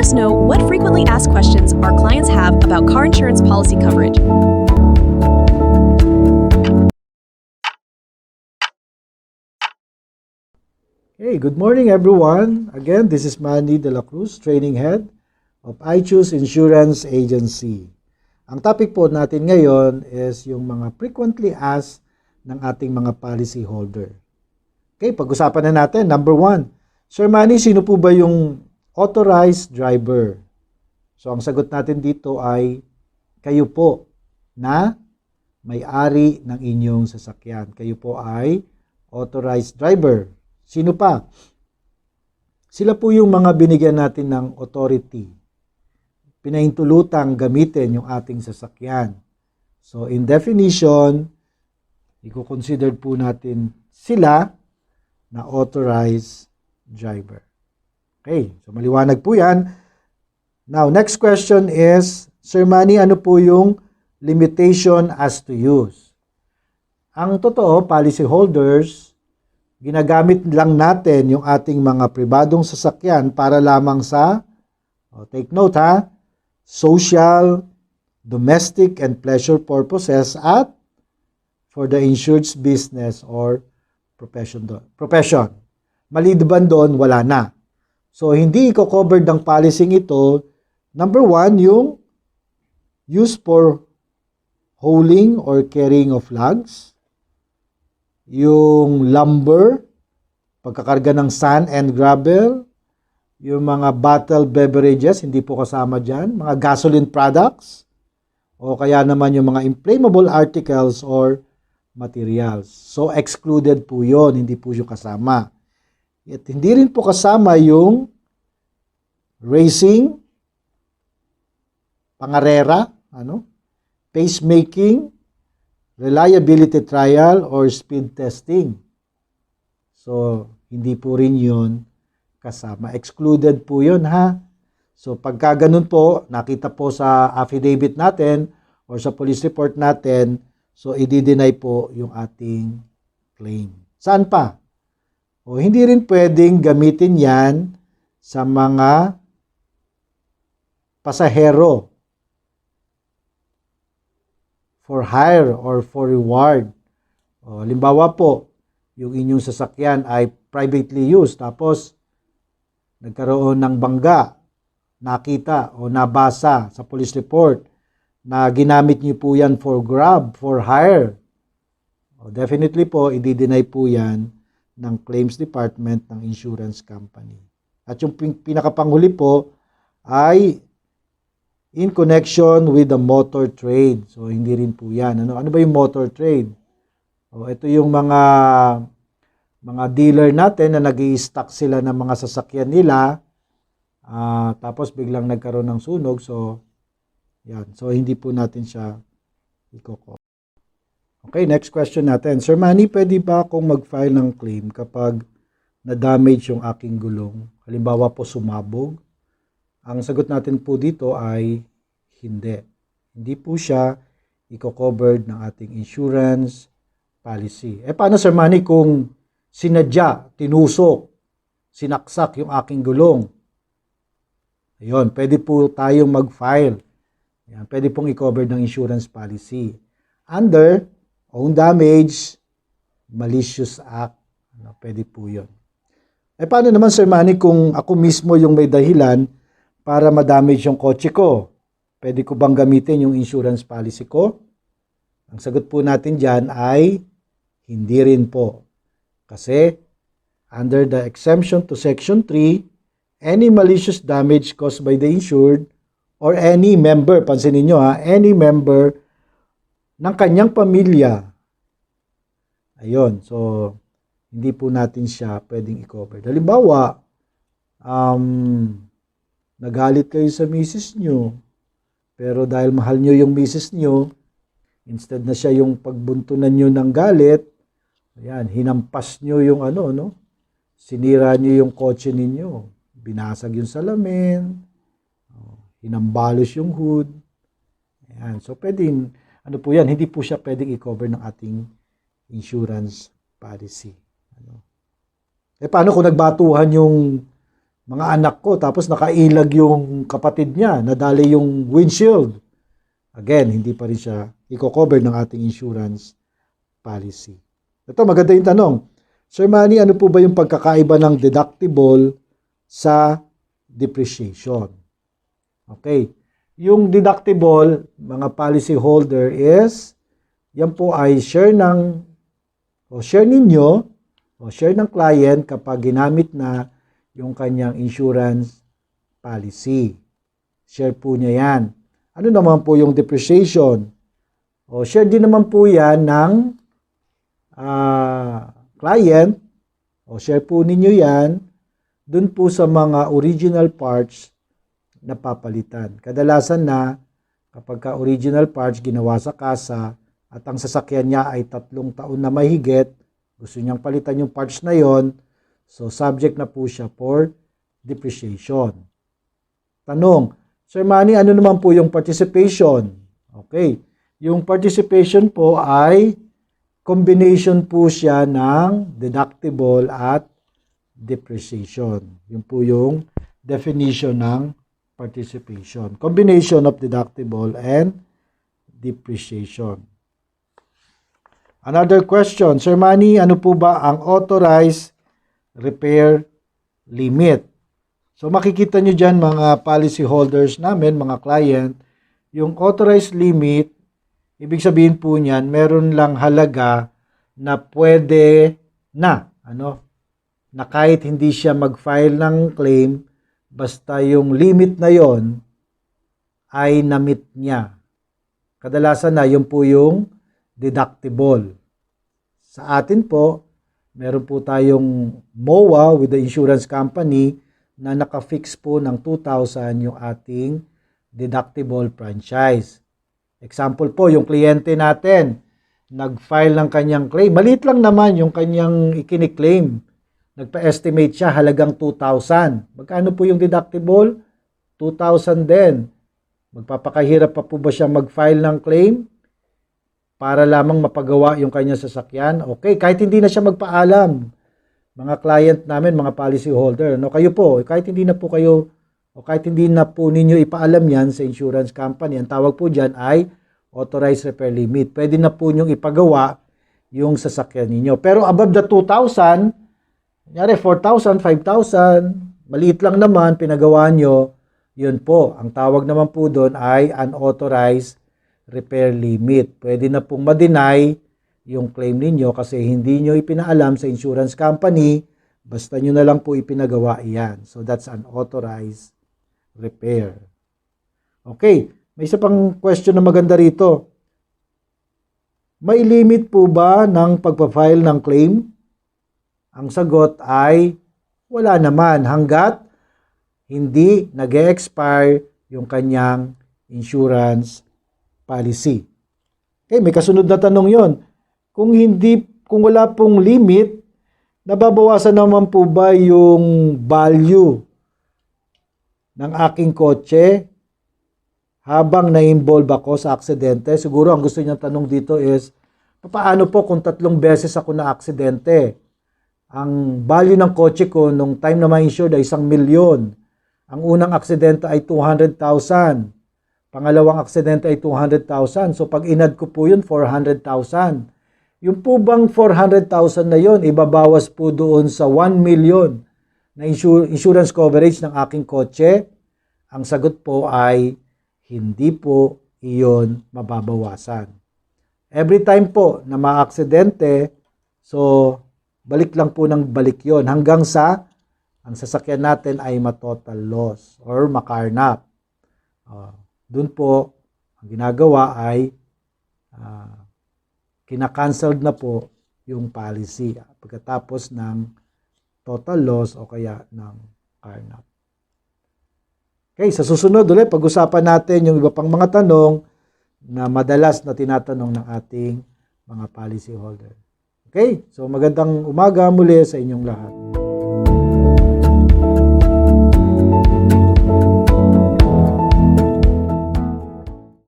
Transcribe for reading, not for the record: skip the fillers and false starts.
us know what frequently asked questions our clients have about car insurance policy coverage. Hey, good morning everyone. Again, this is Manny De La Cruz, Training Head of I Choose Insurance Agency. Ang topic po natin ngayon is yung mga frequently asked ng ating mga policy holder. Okay, pag-usapan na natin. Number 1, Sir Manny, sino po ba yung authorized driver? So, ang sagot natin dito ay kayo po na may-ari ng inyong sasakyan. Kayo po ay authorized driver. Sino pa? Sila po yung mga binigyan natin ng authority. Pinahintulutang gamitin yung ating sasakyan. So, in definition, i-consider po natin sila na authorized driver. Okay, so maliwanag po yan. Now, next question is, Sir Manny, ano po yung limitation as to use? Ang totoo, policy holders, ginagamit lang natin yung ating mga pribadong sasakyan para lamang sa, take note ha, social, domestic, and pleasure purposes at for the insured's business or profession. Maliban doon, wala na. So, hindi i-covered ng policy ito. Number 1, yung use for hauling or carrying of logs. Yung lumber, pagkakarga ng sand and gravel, yung mga bottled beverages, hindi po kasama dyan, mga gasoline products, o kaya naman yung mga inflammable articles or materials. So, excluded po yun, hindi po yung kasama. At hindi rin po kasama yung racing, pangarera, pacemaking, reliability trial, or speed testing. So, hindi po rin yun kasama. Excluded po yun, ha? So, pagka ganun po, nakita po sa affidavit natin or sa police report natin, so, i-deny po yung ating claim. Saan pa? O, hindi rin pwedeng gamitin yan sa mga pasahero for hire or for reward. O, halimbawa po, yung inyong sasakyan ay privately used, tapos nagkaroon ng bangga, nakita o nabasa sa police report na ginamit niyo po yan for grab, for hire. O, definitely po, i-deny po yan ng claims department ng insurance company. At yung pinakapanghuli po ay in connection with the motor trade. So, hindi rin po yan. Ano ba yung motor trade? O, ito yung mga dealer natin na nag-i-stock sila ng mga sasakyan nila. Tapos, biglang nagkaroon ng sunog. So, yan. So, hindi po natin siya i-cover. Okay, next question natin. Sir Manny, pwede ba akong mag-file ng claim kapag na-damage yung aking gulong? Halimbawa po, sumabog. Ang sagot natin po dito ay hindi. Hindi po siya i-covered ng ating insurance policy. Paano, Sir Manny, kung sinadya, tinusok, sinaksak yung aking gulong? Ayun, pwede po tayong mag-file. Yan, pwede pong i-cover ng insurance policy. Under own damage, malicious act. Pwede po yun. Paano naman, Sir Manny, kung ako mismo yung may dahilan para ma-damage yung kotse ko? Pwede ko bang gamitin yung insurance policy ko? Ang sagot po natin dyan ay hindi rin po. Kasi under the exemption to Section 3, any malicious damage caused by the insured or any member, pansinin nyo any member ng kanyang pamilya. Ayun, so hindi po natin siya pwedeng i-cover. Halimbawa, nagalit kayo sa misis nyo, pero dahil mahal nyo yung misis nyo, instead na siya yung pagbuntunan nyo ng galit, ayan, hinampas nyo yung sinira nyo yung kotse ninyo, binasag yung salamin, hinambalos yung hood. Ayan, so pwedeng, po yan, hindi po siya pwedeng i-cover ng ating insurance policy. Paano kung nagbatuhan mga anak ko, tapos nakailag yung kapatid niya, nadali yung windshield. Again, hindi pa rin siya i-cover ng ating insurance policy. Ito, maganda yung tanong. Sir Manny, ano po ba yung pagkakaiba ng deductible sa depreciation? Okay. Yung deductible, mga policy holder is, yan po ay share ninyo o share ng client kapag ginamit na yung kanyang insurance policy. Share po niya yan. Ano naman po yung depreciation? O share din naman po yan ng client o share po ninyo yan dun po sa mga original parts na papalitan. Kadalasan na kapag ka original parts ginawa sa kasa at ang sasakyan niya ay 3 taon na mahigit, gusto niyang palitan yung parts na yon, so subject na po siya for depreciation. Tanong, Sir Manny, ano naman po yung participation? Okay, yung participation po ay combination po siya ng deductible at depreciation. Yun po yung definition ng participation. Combination of deductible and depreciation. Another question, Sir Manny, ano po ba ang authorized repair limit? So makikita nyo dyan mga policy holders namin, mga client, yung authorized limit, ibig sabihin po niyan, meron lang halaga na pwede na, na kahit hindi siya mag-file ng claim, basta yung limit na yon ay na-meet niya. Kadalasan na yun po yung deductible. Sa atin po, meron po tayong MOA with the insurance company na naka-fix po ng 2,000 yung ating deductible franchise. Example po, yung kliyente natin, nag-file ng kanyang claim. Maliit lang naman yung kanyang ikiniklaim. Nagpa-estimate siya halagang 2,000. Magkano po yung deductible? 2,000 din. Magpapakahirap pa po ba siya mag-file ng claim para lamang mapagawa yung kanyang sasakyan? Okay, kahit hindi na siya magpaalam. Mga client namin, mga policy holder, kayo po, kahit hindi na po kayo o kahit hindi na po ninyo ipaalam yan sa insurance company, ang tawag po dyan ay authorized repair limit. Pwede na po nyong ipagawa yung sasakyan ninyo. Pero above the 2,000, kunyari 4,000, 5,000, maliit lang naman, pinagawa nyo, yun po. Ang tawag naman po doon ay unauthorized repair limit. Pwede na pong ma-deny yung claim ninyo kasi hindi nyo ipinaalam sa insurance company, basta nyo na lang po ipinagawa iyan. So that's unauthorized repair. Okay, may isa pang question na maganda rito. May limit po ba ng pagpa-file ng claim? Ang sagot ay wala naman hanggat hindi nag-expire yung kanyang insurance policy. Okay, may kasunod na tanong yon. Kung wala pong limit, nababawasan naman po ba yung value ng aking kotse habang na-involve ako sa aksidente? Siguro ang gusto niyang tanong dito is, paano po kung 3 beses ako na-aksidente? Ang value ng kotse ko nung time na ma-insured ay 1,000,000. Ang unang aksidente ay 200,000. Pangalawang aksidente ay 200,000. So pag inad ko po yun, 400,000. Yung po bang 400,000 na yun, ibabawas po doon sa 1,000,000 na insurance coverage ng aking kotse? Ang sagot po ay hindi po iyon mababawasan. Every time po na ma-aksidente, so balik lang po ng balik yon hanggang sa ang sasakyan natin ay ma-total loss or makarnap. Doon po, ang ginagawa ay kina-cancelled na po yung policy pagkatapos ng total loss o kaya ng carnap. Okay, sa susunod ulit, pag-usapan natin yung iba pang mga tanong na madalas na tinatanong ng ating mga policy holder. Okay, so magandang umaga muli sa inyong lahat.